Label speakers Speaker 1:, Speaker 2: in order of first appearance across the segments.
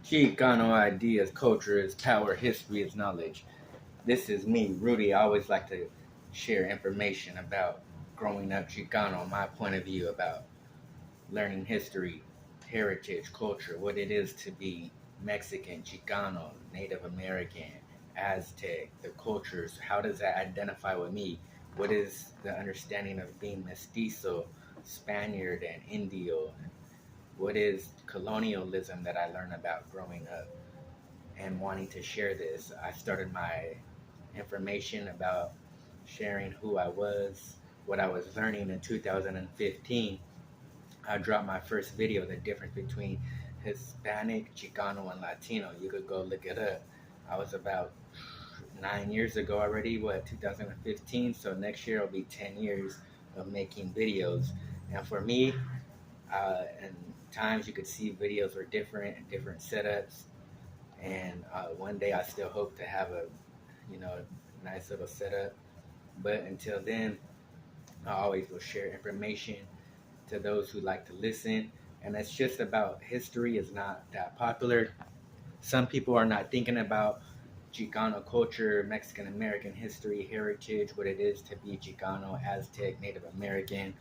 Speaker 1: Chicano ideas, culture is power, history is knowledge. This is me, Rudy. I always like to share information about growing up Chicano, my point of view about learning history, heritage, culture, what it is to be Mexican, Chicano, Native American, Aztec, the cultures. How does that identify with me? What is the understanding of being mestizo, Spaniard, and Indio? What is colonialism that I learned about growing up and wanting to share this? I started my information about sharing who I was, what I was learning in 2015. I dropped my first video, the difference between Hispanic, Chicano, and Latino. You could go look it up. I was about 9 years ago already, 2015? So next year will be 10 years of making videos. And for me, and times you could see videos were different setups. And one day I still hope to have a, nice little setup. But until then, I always will share information to those who like to listen. And it's just about history is not that popular. Some people are not thinking about Chicano culture, Mexican American history, heritage, what it is to be Chicano, Aztec, Native American,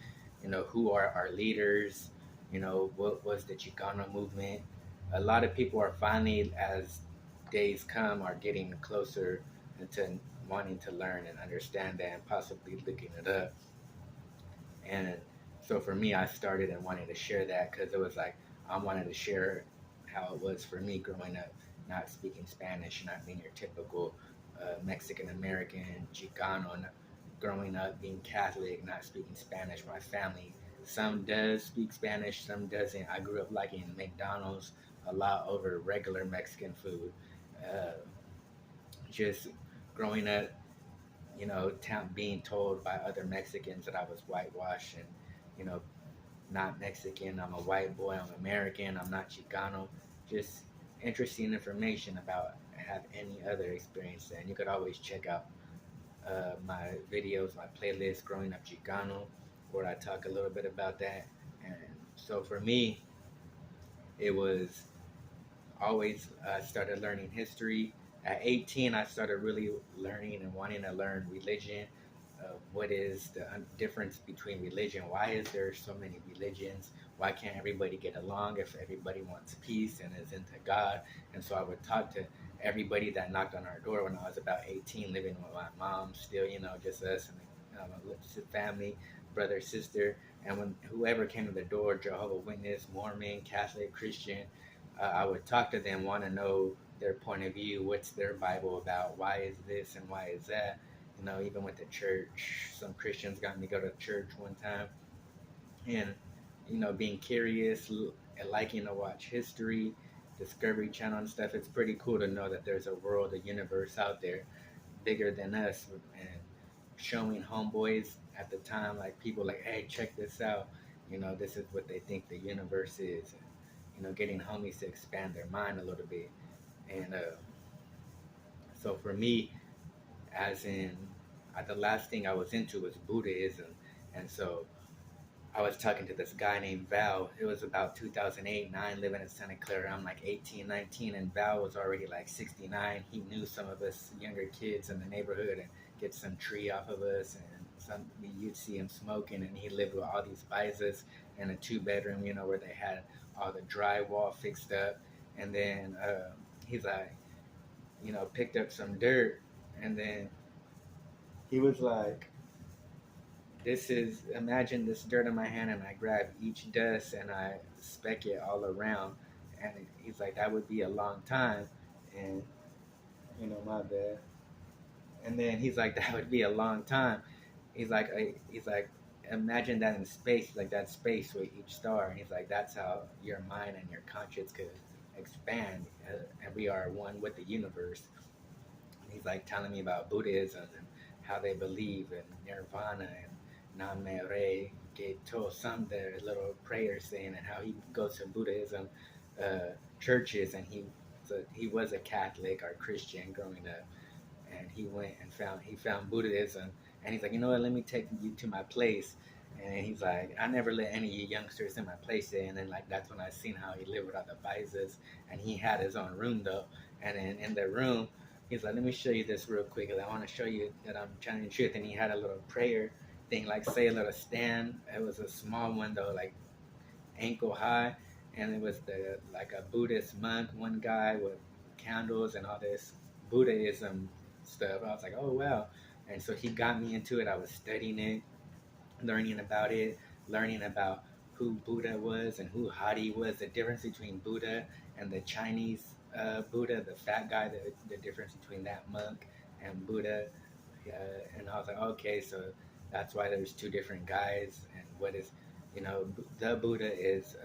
Speaker 1: who are our leaders, what was the Chicano movement. A lot of people are finally, as days come, are getting closer into wanting to learn and understand that and possibly looking it up. And so for me, I started and wanted to share that because it was like I wanted to share how it was for me growing up, not speaking Spanish, not being your typical Mexican American Chicano, growing up being Catholic, not speaking Spanish. My family, some does speak Spanish, some doesn't. I grew up liking McDonald's a lot over regular Mexican food. Uh, just growing up, being told by other Mexicans that I was whitewashed and, you know, not Mexican. I'm a white boy. I'm American. I'm not Chicano. Just interesting information about have any other experience. And you could always check out my videos, my playlist, Growing Up Chicano, where I talk a little bit about that. And so for me, it was always started learning history. At 18, I started really learning and wanting to learn religion. What is the difference between religion? Why is there so many religions? Why can't everybody get along if everybody wants peace and is into God? And so I would talk to everybody that knocked on our door when I was about 18, living with my mom, still, just us and family, brother, sister. And when whoever came to the door, Jehovah Witness, Mormon, Catholic, Christian, I would talk to them, want to know their point of view, what's their Bible about, why is this and why is that. Even with the church, some Christians got me to go to church one time, and being curious, liking to watch history, Discovery Channel and stuff. It's pretty cool to know that there's a world, a universe out there bigger than us, and showing homeboys at the time, like people like, hey, check this out. This is what they think the universe is. And, getting homies to expand their mind a little bit. And so for me, as in, the last thing I was into was Buddhism. And so I was talking to this guy named Val. It was about 2008, 9, living in Santa Clara. I'm like 18, 19, and Val was already like 69. He knew some of us younger kids in the neighborhood and get some tree off of us. And you'd see him smoking, and he lived with all these visas in a 2 bedroom, where they had all the drywall fixed up. And then he's like, picked up some dirt, and then he was like, imagine this dirt in my hand, and I grab each dust and I speck it all around. And he's like, that would be a long time. And, my bad. And then he's like, that would be a long time. He's like, imagine that in space, like that space with each star. And he's like, that's how your mind and your conscience could expand. And we are one with the universe. And he's like telling me about Buddhism and how they believe in nirvana and Name Re Geto, some their little prayers saying, and how he goes to Buddhism churches, and he was a Catholic or Christian growing up, and he went and found Buddhism, and he's like, let me take you to my place, And he's like, I never let any of you youngsters in my place in. And then like that's when I seen how he lived without the visors, and he had his own room though. And then in the room, he's like, let me show you this real quick. I want to show you that I'm telling the truth. And he had a little prayer thing, like say a little stand. It was a small one though, like ankle high, and it was the like a Buddhist monk, one guy with candles and all this Buddhism stuff. I was like, oh wow. And so he got me into it. I was studying it, learning about it, learning about who Buddha was and who Hari was, the difference between Buddha and the Chinese Buddha, the fat guy, the difference between that monk and Buddha. And I was like, okay, so that's why there's two different guys. And what is, the Buddha is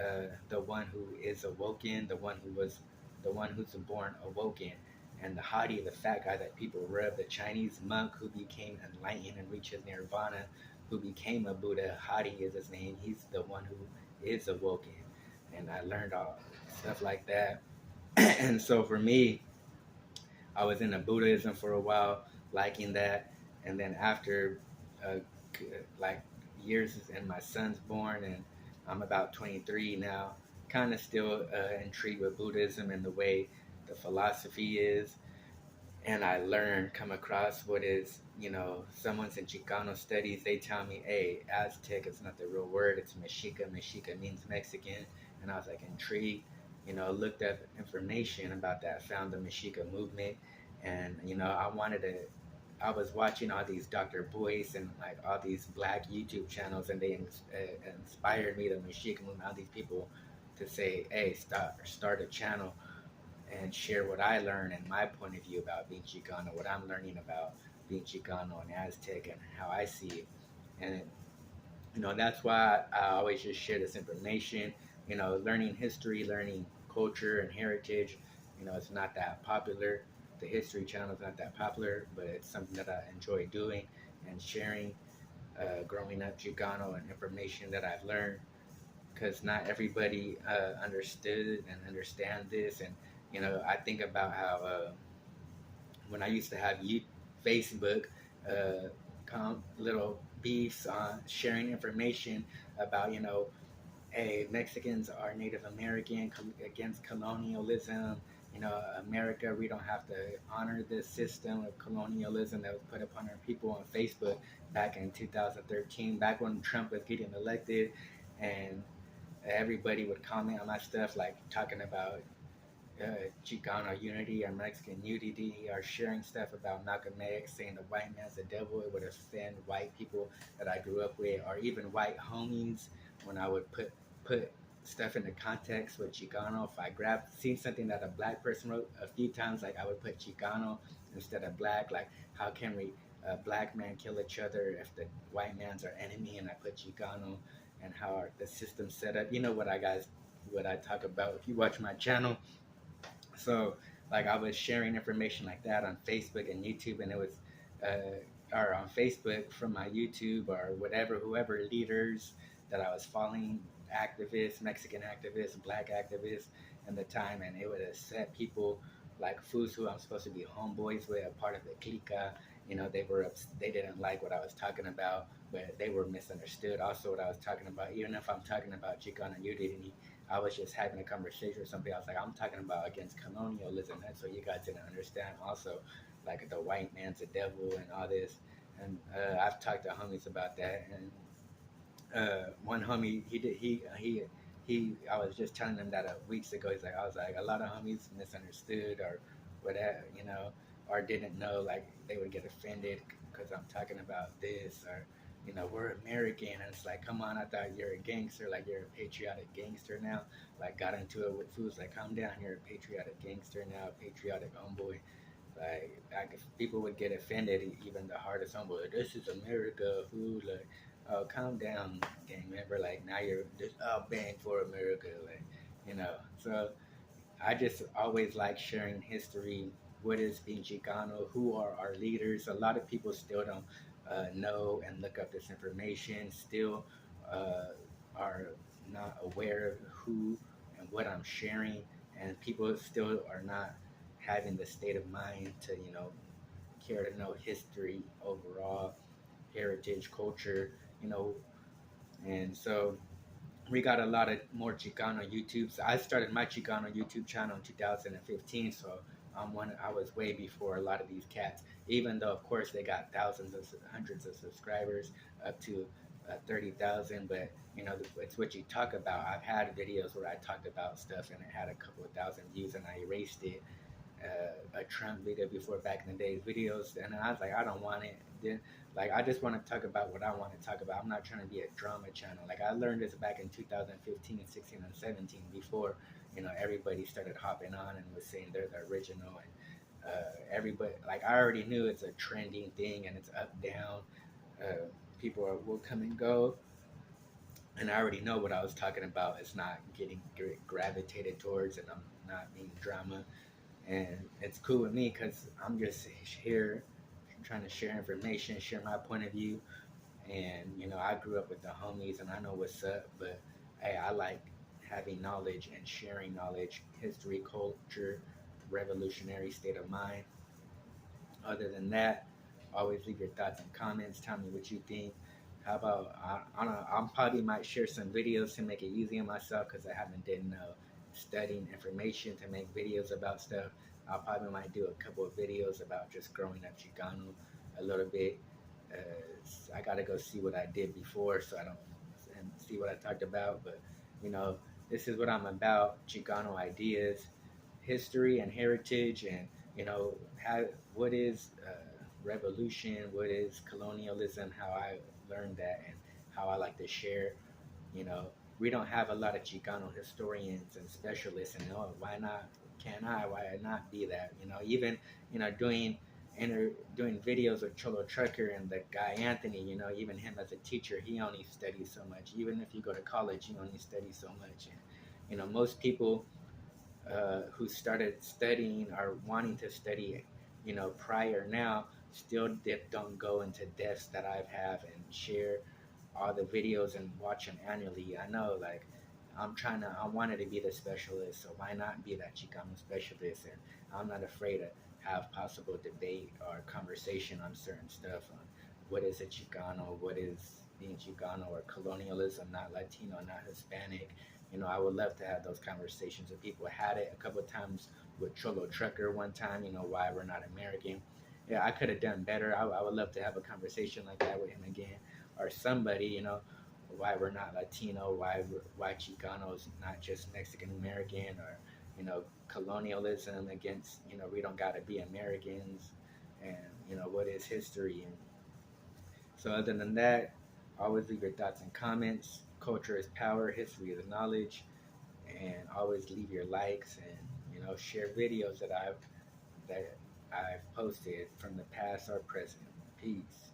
Speaker 1: the one who is awoken, the one who's born awoken. And the Hadi, the fat guy that people rub, the Chinese monk who became enlightened and reached his nirvana, who became a Buddha. Hadi is his name. He's the one who is awoken. And I learned all stuff like that. And so for me, I was into Buddhism for a while, liking that. And then after, uh, like years, and my son's born, and I'm about 23 now, kind of still intrigued with Buddhism and the way the philosophy is. And I learned, come across what is, someone's in Chicano studies, they tell me, hey, Aztec is not the real word, it's Mexica. Mexica means Mexican. And I was like intrigued, looked up information about that, found the Mexica movement. And, I was watching all these Dr. Boyce and like all these black YouTube channels, and they inspired me, the Mexica movement, all these people to say, hey, start a channel and share what I learn and my point of view about being Chicano, what I'm learning about being Chicano and Aztec and how I see it. And, that's why I always just share this information, learning history, learning culture and heritage. It's not that popular. The History Channel is not that popular, but it's something that I enjoy doing and sharing, growing up Chicano and information that I've learned, because not everybody understood and understand this. And I think about how when I used to have Facebook, little beefs on sharing information about, hey, Mexicans are Native American, against colonialism. America, we don't have to honor this system of colonialism that was put upon our people on Facebook back in 2013, back when Trump was getting elected. And everybody would comment on my stuff, like talking about Chicano unity or Mexican unity, or sharing stuff about Malcolm X, saying the white man's the devil. It would offend white people that I grew up with, or even white homies. When I would put stuff into context with Chicano, if I seen something that a black person wrote a few times, like I would put Chicano instead of black. Like, how can we black man kill each other if the white man's our enemy? And I put Chicano, and how the system's set up. You know what I talk about if you watch my channel. So, like, I was sharing information like that on Facebook and YouTube, and it was, or on Facebook from my YouTube or whatever, whoever leaders that I was following, activists, Mexican activists, black activists in the time, and it would have set people like fools who I'm supposed to be homeboys with, a part of the clica. They didn't like what I was talking about, but they were misunderstood. Also, what I was talking about, even if I'm talking about Chicano unity, I was just having a conversation with somebody. I was like, I'm talking about against colonialism. That's what you guys didn't understand. Also, like the white man's the devil and all this. And I've talked to homies about that. And one homie, I was just telling him that weeks ago. I was like, a lot of homies misunderstood or whatever, or didn't know. Like they would get offended because I'm talking about this, or we're American, and it's like, come on, I thought you're a gangster, like you're a patriotic gangster now. Like got into it with fools, like calm down, you're a patriotic gangster now, a patriotic homeboy. Like people would get offended, even the hardest homeboy. Like, this is America, fool. Like, oh, calm down, gang member. Like now you're just bang for America, like So I just always like sharing history. What is being Chicano? Who are our leaders? A lot of people still don't know and look up this information. Still are not aware of who and what I'm sharing, and people still are not having the state of mind to care to know history overall, heritage, culture. You know, And so we got a lot of more Chicano YouTubes. I started my Chicano YouTube channel in 2015, so I was way before a lot of these cats. Even though, of course, they got hundreds of subscribers, up to 30,000. But it's what you talk about. I've had videos where I talked about stuff and it had a couple of thousand views, and I erased it. A Trump video before back in the days videos, and I was like, I don't want it. Then, like, I just want to talk about what I want to talk about. I'm not trying to be a drama channel. Like, I learned this back in 2015 and 16 and 17 before everybody started hopping on and was saying they're the original, and everybody, like, I already knew it's a trending thing and it's up down. Will come and go, and I already know what I was talking about. It's not getting gravitated towards, and I'm not being drama, and it's cool with me because I'm just here trying to share information, share my point of view, and I grew up with the homies and I know what's up. But hey, I like having knowledge and sharing knowledge, history, culture, revolutionary state of mind. Other than that, always leave your thoughts and comments. Tell me what you think. How about I don't know, I probably might share some videos to make it easy on myself because I haven't done studying information to make videos about stuff. I probably might do a couple of videos about just growing up Chicano a little bit. Uh, I gotta go see what I did before so I don't and see what I talked about. But you know, this is what I'm about: Chicano ideas, history, and heritage, and how what is revolution, what is colonialism, how I learned that, and how I like to share. You know, we don't have a lot of Chicano historians and specialists, and why not? Can I? Why not be that? Even doing doing videos with Cholo Trucker and the guy Anthony. Even him as a teacher, he only studies so much. Even if you go to college, you only study so much. And most people who started studying or wanting to study, prior now, still don't go into depths that I have and share all the videos and watch them annually. I know, like, I wanted to be the specialist, so why not be that Chicano specialist? And I'm not afraid to have possible debate or conversation on certain stuff on what is a Chicano, what is being Chicano, or colonialism, not Latino, not Hispanic. I would love to have those conversations with people. I had it a couple of times with Cholo Trucker one time, why we're not American. Yeah, I could have done better. I would love to have a conversation like that with him again, or somebody, why we're not Latino, why Chicanos not just Mexican American, or colonialism against, we don't got to be Americans, and what is history. And so other than that, always leave your thoughts and comments. Culture is power, history is knowledge, and always leave your likes, and share videos that I've posted from the past or present. Peace.